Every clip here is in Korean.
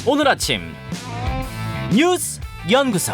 오늘 아침 뉴스 연구소.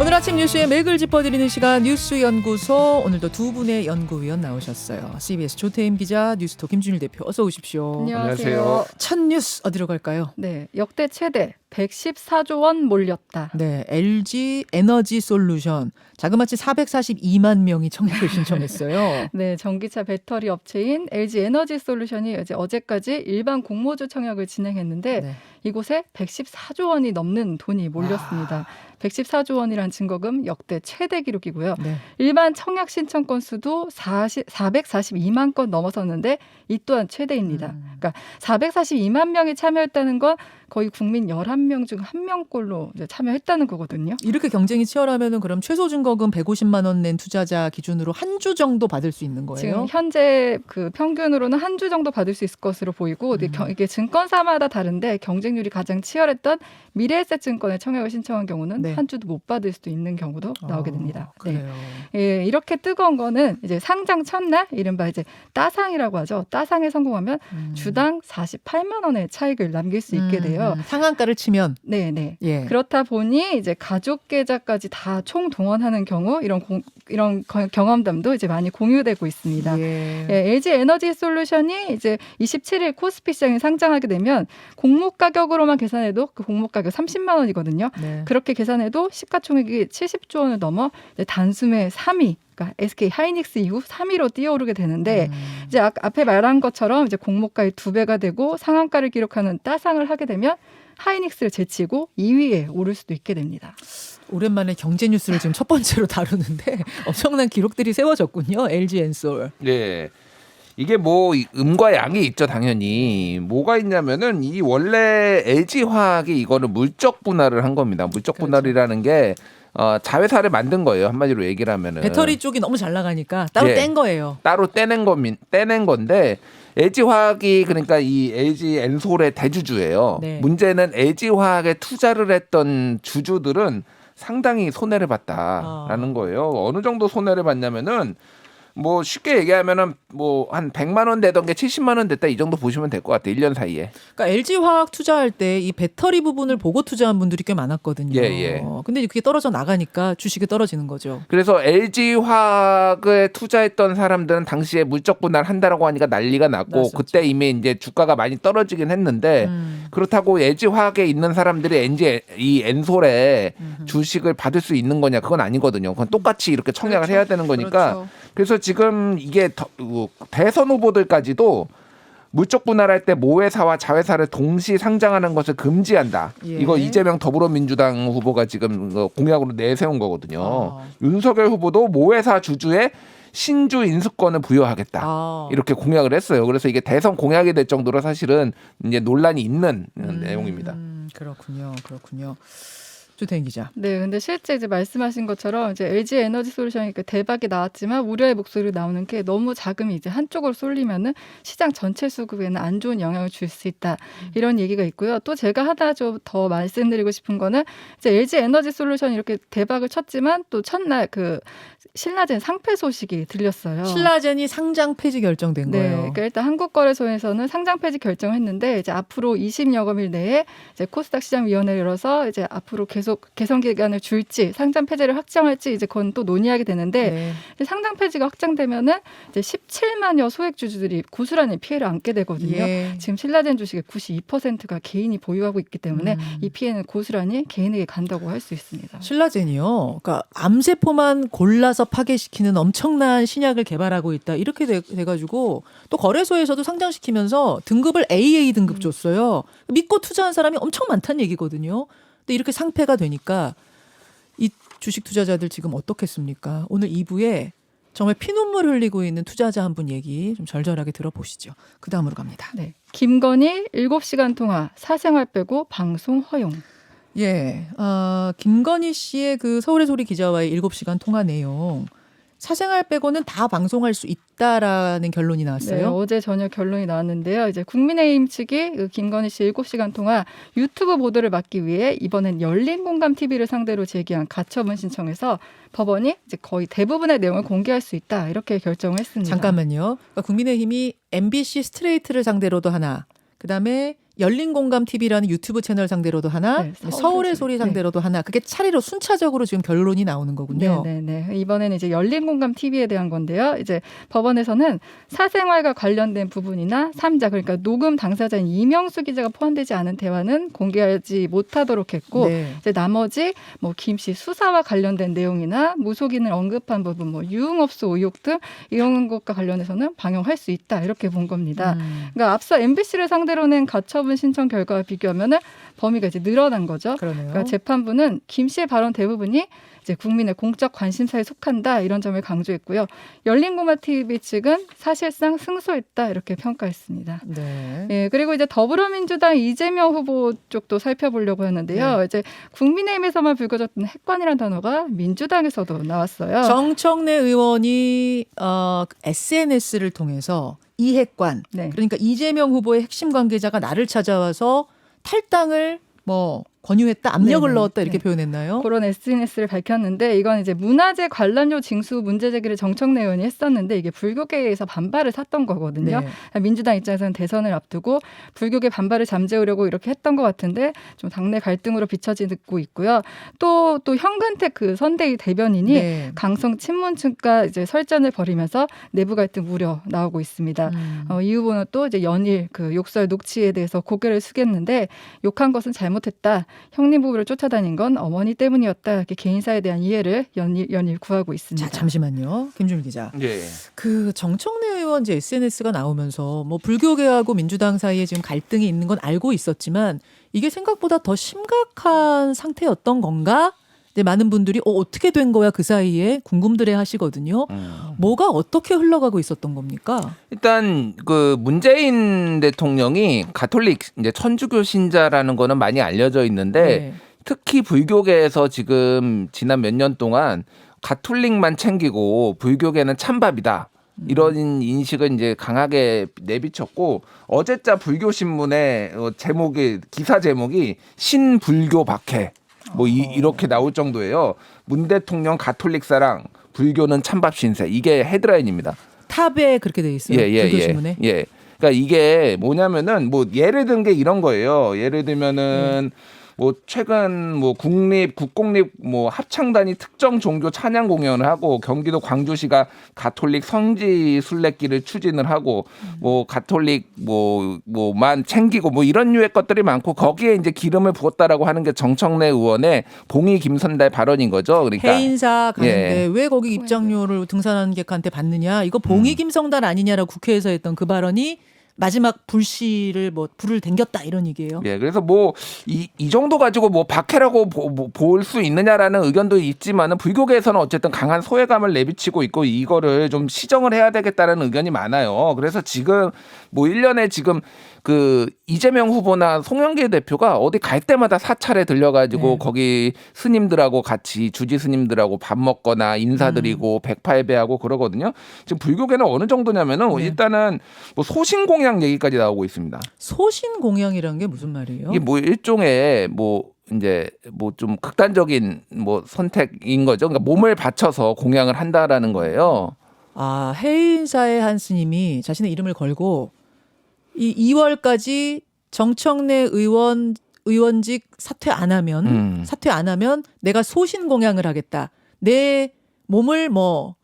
오늘 아침 뉴스의 맥을 짚어드리는 시간 뉴스 연구소. 오늘도 두 분의 연구위원 나오셨어요. CBS 조태임 기자, 뉴스톱 김준일 대표, 어서 오십시오. 안녕하세요. 첫 뉴스 어디로 갈까요? 네, 역대 최대 114조 원 몰렸다. 네, LG 에너지 솔루션 자그마치 442만 명이 청약을 신청했어요. 네, 전기차 배터리 업체인 LG 에너지 솔루션이 어제까지 일반 공모주 청약을 진행했는데 네. 이곳에 114조 원이 넘는 돈이 몰렸습니다. 114조 원이란 증거금 역대 최대 기록이고요. 네. 일반 청약 신청 건수도 442만 건 넘어섰는데 이 또한 최대입니다. 그러니까 442만 명이 참여했다는 건 거의 국민 11명 중 1명꼴로 참여했다는 거거든요. 이렇게 경쟁이 치열하면은 그럼 최소 증거금 150만 원 낸 투자자 기준으로 한 주 정도 받을 수 있는 거예요? 지금 현재 그 평균으로는 한 주 정도 받을 수 있을 것으로 보이고 이게 증권사마다 다른데 경쟁률이 가장 치열했던 미래에셋 증권에 청약을 신청한 경우는 네. 한 주도 못 받을 수도 있는 경우도 나오게 됩니다. 그래요. 예, 이렇게 뜨거운 거는 이제 상장 첫날 이른바 이제 따상이라고 하죠. 따상에 성공하면 주당 48만 원의 차익을 남길 수 있게 돼요. 상한가를 치면 네. 예. 그렇다 보니 이제 가족 계좌까지 다 총동원하는 경우 이런 경험담도 이제 많이 공유되고 있습니다. 예. 예, LG 에너지 솔루션이 이제 27일 코스피 시장에 상장하게 되면 공모 가격으로만 계산해도 그 공모 가격 30만 원이거든요. 네. 그렇게 계산해도 시가총액이 70조 원을 넘어 이제 단숨에 3위. 그러니까 SK 하이닉스 이후 3위로 뛰어오르게 되는데 이제 앞에 말한 것처럼 이제 공모가의 2배가 되고 상한가를 기록하는 따상을 하게 되면 하이닉스를 제치고 2위에 오를 수도 있게 됩니다. 오랜만에 경제 뉴스를 지금 첫 번째로 다루는데 엄청난 기록들이 세워졌군요. LG 엔솔. 네. 이게 뭐 음과 양이 있죠, 당연히. 뭐가 있냐면은 이 원래 LG화학이 이거를 물적 분할을 한 겁니다. 물적 분할이라는 게 자회사를 만든 거예요. 한마디로 얘기를 하면은. 배터리 쪽이 너무 잘 나가니까 따로 예. 뗀 거예요. 따로 떼낸 건데 LG화학이 그러니까 이 LG 엔솔의 대주주예요. 네. 문제는 LG화학에 투자를 했던 주주들은 상당히 손해를 봤다라는 거예요. 어느 정도 손해를 봤냐면은 뭐 쉽게 얘기하면은 뭐 한 100만 원 되던 게 70만 원 됐다 이 정도 보시면 될 것 같아요. 1년 사이에. 그러니까 LG 화학 투자할 때 이 배터리 부분을 보고 투자한 분들이 꽤 많았거든요. 예. 근데 그게 떨어져 나가니까 주식이 떨어지는 거죠. 그래서 LG화학에 투자했던 사람들은 당시에 물적 분할한다라고 하니까 난리가 났고 났었죠. 그때 이미 이제 주가가 많이 떨어지긴 했는데 그렇다고 LG화학에 있는 사람들이 이 엔솔에 주식을 받을 수 있는 거냐 그건 아니거든요. 그건 똑같이 이렇게 청약을 해야 되는 거니까 그렇죠. 그래서 지금 이게 대선 후보들까지도 물적 분할할 때 모회사와 자회사를 동시 상장하는 것을 금지한다. 예. 이거 이재명 더불어민주당 후보가 지금 공약으로 내세운 거거든요. 윤석열 후보도 모회사 주주의 신주 인수권을 부여하겠다. 이렇게 공약을 했어요. 그래서 이게 대선 공약이 될 정도로 사실은 이제 논란이 있는 내용입니다. 그렇군요. 조태인 기자. 네, 근데 실제 이제 말씀하신 것처럼 이제 LG 에너지 솔루션이 대박이 나왔지만 우려의 목소리가 나오는 게 너무 자금이 이제 한쪽으로 쏠리면은 시장 전체 수급에는 안 좋은 영향을 줄 수 있다 이런 얘기가 있고요. 또 제가 하나 좀 더 말씀드리고 싶은 거는 이제 LG 에너지 솔루션이 이렇게 대박을 쳤지만 또 첫날 그 신라젠 상패 소식이 들렸어요. 신라젠이 상장 폐지 결정된 네, 거예요. 그러니까 일단 한국거래소에서는 상장 폐지 결정을 했는데 이제 앞으로 20여 검일 내에 이제 코스닥 시장위원회를 열어서 이제 앞으로 계속 개선 기간을 줄지 상장 폐지를 확정할지 이제 그건 또 논의하게 되는데 네. 이제 상장 폐지가 확정되면은 이제 17만여 소액 주주들이 고스란히 피해를 안게 되거든요. 예. 지금 신라젠 주식의 92%가 개인이 보유하고 있기 때문에 이 피해는 고스란히 개인에게 간다고 할 수 있습니다. 신라젠이요. 그러니까 암세포만 골라서 파괴시키는 엄청난 신약을 개발하고 있다. 이렇게 돼가지고 또 거래소에서도 상장시키면서 등급을 AA 등급 줬어요. 믿고 투자한 사람이 엄청 많다는 얘기거든요. 근데 이렇게 상패가 되니까 이 주식 투자자들 지금 어떻겠습니까? 오늘 2부에 정말 피눈물 흘리고 있는 투자자 한 분 얘기 좀 절절하게 들어보시죠. 그 다음으로 갑니다. 네, 김건희 7시간 통화 사생활 빼고 방송 허용. 예, 김건희 씨의 그 서울의 소리 기자와의 7시간 통화 내용 사생활 빼고는 다 방송할 수 있다라는 결론이 나왔어요. 네, 어제 저녁 결론이 나왔는데요. 이제 국민의힘 측이 그 김건희 씨 7시간 동안 유튜브 보도를 막기 위해 이번엔 열린공감TV를 상대로 제기한 가처분 신청에서 법원이 이제 거의 대부분의 내용을 공개할 수 있다 이렇게 결정을 했습니다. 잠깐만요. 그러니까 국민의힘이 MBC 스트레이트를 상대로도 하나, 그다음에 열린공감 TV라는 유튜브 채널 상대로도 하나, 네, 서울의 소리 상대로도 하나, 그게 차례로 순차적으로 지금 결론이 나오는 거군요. 네. 이번에는 이제 열린공감 TV에 대한 건데요. 이제 법원에서는 사생활과 관련된 부분이나 3자, 그러니까 녹음 당사자인 이명수 기자가 포함되지 않은 대화는 공개하지 못하도록 했고, 네. 이제 나머지 뭐 김 씨 수사와 관련된 내용이나 무속인을 언급한 부분, 뭐 유흥업소 의혹 등 이런 것과 관련해서는 방영할 수 있다, 이렇게 본 겁니다. 그러니까 앞서 MBC를 상대로 낸 가처분 신청 결과와 비교하면은 범위가 이제 늘어난 거죠. 그러네요. 그러니까 재판부는 김 씨의 발언 대부분이 이제 국민의 공적 관심사에 속한다, 이런 점을 강조했고요. 열린공감 TV 측은 사실상 승소했다, 이렇게 평가했습니다. 네. 예, 그리고 이제 더불어민주당 이재명 후보 쪽도 살펴보려고 했는데요. 이제 국민의힘에서만 불거졌던 핵관이라는 단어가 민주당에서도 나왔어요. 정청래 의원이 SNS를 통해서 이핵관, 네. 그러니까 이재명 후보의 핵심 관계자가 나를 찾아와서 탈당을 뭐 권유했다, 압력을 네네. 넣었다, 이렇게 네. 표현했나요? 그런 SNS를 밝혔는데, 이건 이제 문화재 관람료 징수 문제 제기를 정청래 의원이 했었는데 이게 불교계에서 반발을 샀던 거거든요. 네. 민주당 입장에서는 대선을 앞두고 불교계 반발을 잠재우려고 이렇게 했던 것 같은데 좀 당내 갈등으로 비춰지고 있고요. 또 현근택 그 선대위 대변인이 네. 강성 친문층과 이제 설전을 벌이면서 내부 갈등 우려 나오고 있습니다. 이 후보는 또 이제 연일 그 욕설 녹취에 대해서 고개를 숙였는데, 욕한 것은 잘못했다, 형님 부부를 쫓아다닌 건 어머니 때문이었다, 이렇게 개인사에 대한 이해를 연일 구하고 있습니다. 자, 잠시만요. 김준일 기자. 예. 그 정청래 의원 이제 SNS가 나오면서 뭐 불교계하고 민주당 사이에 지금 갈등이 있는 건 알고 있었지만 이게 생각보다 더 심각한 상태였던 건가? 이제 많은 분들이 어떻게 된 거야 그 사이에 궁금들해 하시거든요. 뭐가 어떻게 흘러가고 있었던 겁니까? 일단 그 문재인 대통령이 가톨릭 이제 천주교 신자라는 거는 많이 알려져 있는데 네. 특히 불교계에서 지금 지난 몇 년 동안 가톨릭만 챙기고 불교계는 찬밥이다, 이런 인식을 이제 강하게 내비쳤고, 어제자 불교신문의 기사 제목이 신불교 박해 뭐 이렇게 나올 정도예요. 문 대통령 가톨릭 사랑, 불교는 찬밥 신세, 이게 헤드라인입니다. 탑에 그렇게 돼 있어요. 불교신문에. 예. 그러니까 이게 뭐냐면은 뭐 예를 든 게 이런 거예요. 예를 들면은 뭐 최근 뭐 국공립 뭐 합창단이 특정 종교 찬양 공연을 하고, 경기도 광주시가 가톨릭 성지 순례길을 추진을 하고, 뭐 가톨릭 뭐만 챙기고 뭐 이런 류의 것들이 많고, 거기에 이제 기름을 부었다라고 하는 게 정청래 의원의 봉의 김선달 발언인 거죠. 그러니까 해인사 가는데 왜 거기 입장료를 등산하는 객한테 받느냐? 이거 봉이 김성달 아니냐라고 국회에서 했던 그 발언이 마지막 불씨를 불을 댕겼다, 이런 얘기예요. 예, 그래서 뭐 이 정도 가지고 뭐 박해라고 볼 수 있느냐라는 의견도 있지만은, 불교계에서는 어쨌든 강한 소외감을 내비치고 있고 이거를 좀 시정을 해야 되겠다는 의견이 많아요. 그래서 지금 뭐 1년에 지금 그 이재명 후보나 송영길 대표가 어디 갈 때마다 사찰에 들려가지고 거기 스님들하고 같이, 주지 스님들하고 밥 먹거나 인사드리고 108배하고 그러거든요. 지금 불교계는 어느 정도냐면은 일단은 뭐 소신 공양 얘기까지 나오고 있습니다. 소신 공양이라는 게 무슨 말이에요? 이게 뭐 일종의 뭐 이제 뭐 좀 극단적인 뭐 선택인 거죠. 그러니까 몸을 바쳐서 공양을 한다라는 거예요. 아, 해인사의 한 스님이 자신의 이름을 걸고 이 2월까지 정청래 의원직 사퇴 안 하면 내가 소신 공양을 하겠다. 내 몸을 뭐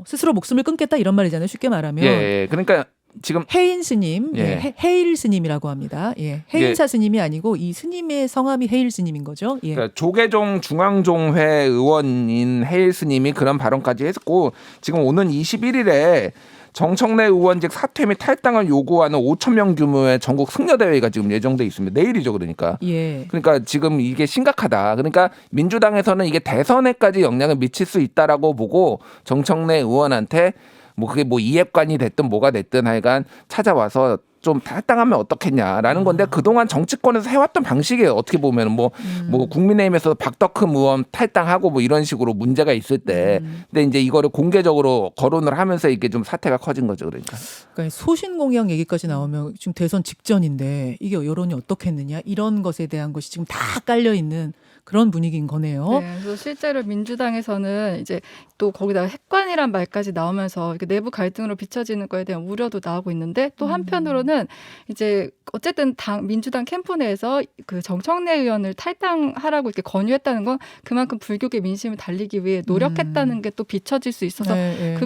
스스로 목숨을 끊겠다, 이런 말이잖아요. 쉽게 말하면. 예. 그러니까 지금 해인 스님, 해일 스님이라고 합니다. 예, 해인사 스님이 아니고 이 스님의 성함이 해일 스님인 거죠. 예. 그러니까 조계종 중앙종회 의원인 해일 스님이 그런 발언까지 했고, 지금 오는 21일에 정청래 의원직 사퇴 및 탈당을 요구하는 5,000명 규모의 전국 승려대회가 지금 예정돼 있습니다. 내일이죠, 그러니까. 예. 그러니까 지금 이게 심각하다. 그러니까 민주당에서는 이게 대선에까지 영향을 미칠 수 있다라고 보고, 정청래 의원한테 뭐 그게 뭐 이핵관이 됐든 뭐가 됐든 하여간 찾아와서 좀 탈당하면 어떻겠냐라는 건데, 그동안 정치권에서 해왔던 방식이에요. 어떻게 보면 뭐 국민의힘에서 박덕흠 의원 탈당하고 뭐 이런 식으로 문제가 있을 때, 근데 이제 이거를 공개적으로 거론을 하면서 이게 좀 사태가 커진 거죠. 그러니까 소신 공양 얘기까지 나오면 지금 대선 직전인데 이게 여론이 어떻겠느냐, 이런 것에 대한 것이 지금 다 깔려 있는 그런 분위기인 거네요. 네, 그래서 실제로 민주당에서는 이제 또 거기다가 핵관이란 말까지 나오면서 이렇게 내부 갈등으로 비춰지는 거에 대한 우려도 나오고 있는데 또 한편으로는 이제 어쨌든 민주당 캠프 내에서 그 정청래 의원을 탈당하라고 이렇게 권유했다는 건 그만큼 불교계 민심을 달리기 위해 노력했다는 게 또 비춰질 수 있어서 네, 네.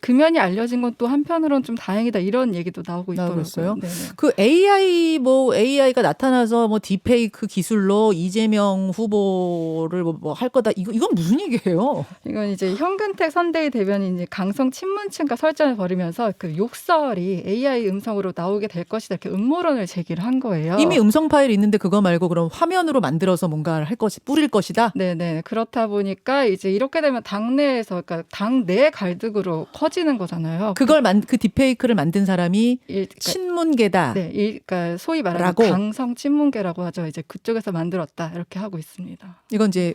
그 면이 알려진 건 또 한편으로는 좀 다행이다 이런 얘기도 나오고 있더라고요. 있어요? 네네. 그 AI가 나타나서 뭐 딥페이크 기술로 이재명 후보를 뭐 할 거다. 이건 무슨 얘기예요? 이건 이제 현근택 선대위 대변인이 이제 강성 친문층과 설전을 벌이면서 그 욕설이 AI 음성으로 나오게 될 것이다 이렇게 음모론을 제기를 한 거예요. 이미 음성 파일이 있는데 그거 말고 그럼 화면으로 만들어서 뭔가를 뿌릴 것이다. 네네. 그렇다 보니까 이제 이렇게 되면 당내에서 그러니까 당내 갈등으로 커지는 거잖아요. 그 딥페이크를 만든 사람이 그러니까, 친문계다. 네, 그러니까 소위 말하는 라고. 강성 친문계라고 하죠. 이제 그쪽에서 만들었다 이렇게 하고 있습니다. 이건 이제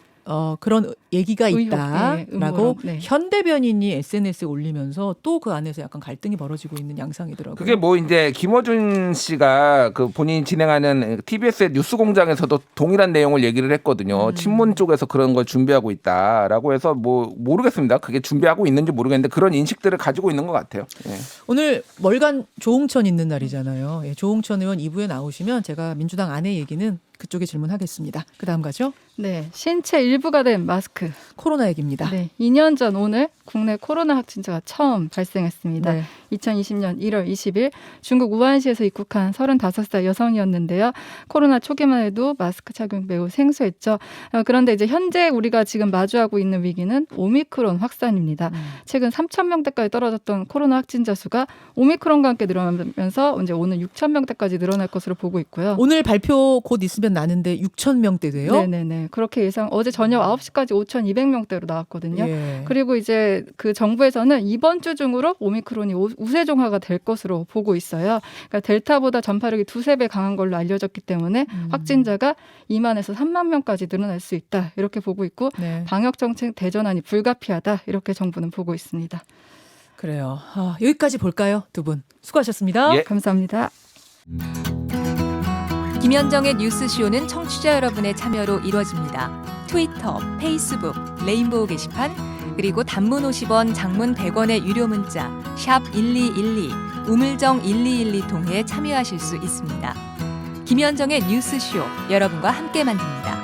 그런 얘기가 의혹, 있다라고 네, 음모론, 네. 현 대변인이 SNS에 올리면서 또 그 안에서 약간 갈등이 벌어지고 있는 양상이더라고요. 그게 뭐 이제 김어준 씨가 그 본인이 진행하는 TBS의 뉴스공장에서도 동일한 내용을 얘기를 했거든요. 친문 쪽에서 그런 걸 준비하고 있다라고 해서 뭐 모르겠습니다. 그게 준비하고 있는지 모르겠는데 그런 인식들을 가지고 있는 것 같아요. 예. 오늘 월간 조홍천 있는 날이잖아요. 예, 조홍천 의원 2부에 나오시면 제가 민주당 안의 얘기는 그쪽에 질문하겠습니다. 그다음 가죠. 네, 신체 일부가 된 마스크. 코로나 얘기입니다. 네, 2년 전 오늘 국내 코로나 확진자가 처음 발생했습니다. 네. 2020년 1월 20일 중국 우한시에서 입국한 35살 여성이었는데요. 코로나 초기만 해도 마스크 착용 매우 생소했죠. 그런데 이제 현재 우리가 지금 마주하고 있는 위기는 오미크론 확산입니다. 최근 3,000명대까지 떨어졌던 코로나 확진자 수가 오미크론과 함께 늘어나면서 이제 오늘 6,000명대까지 늘어날 것으로 보고 있고요. 오늘 발표 곧 있으면 나는데 6,000명대 돼요? 네네네. 그렇게 어제 저녁 9시까지 5,200명대로 나왔거든요. 예. 그리고 이제 그 정부에서는 이번 주 중으로 오미크론이 우세종화가 될 것으로 보고 있어요. 그러니까 델타보다 전파력이 2~3배 강한 걸로 알려졌기 때문에 확진자가 2만에서 3만 명까지 늘어날 수 있다. 이렇게 보고 있고 네. 방역정책 대전환이 불가피하다. 이렇게 정부는 보고 있습니다. 그래요. 여기까지 볼까요? 두 분 수고하셨습니다. 예. 감사합니다. 김현정의 뉴스쇼는 청취자 여러분의 참여로 이루어집니다. 트위터, 페이스북, 레인보우 게시판, 그리고 단문 50원, 장문 100원의 유료 문자 샵 1212, 우물정 1212 통해 참여하실 수 있습니다. 김현정의 뉴스쇼, 여러분과 함께 만듭니다.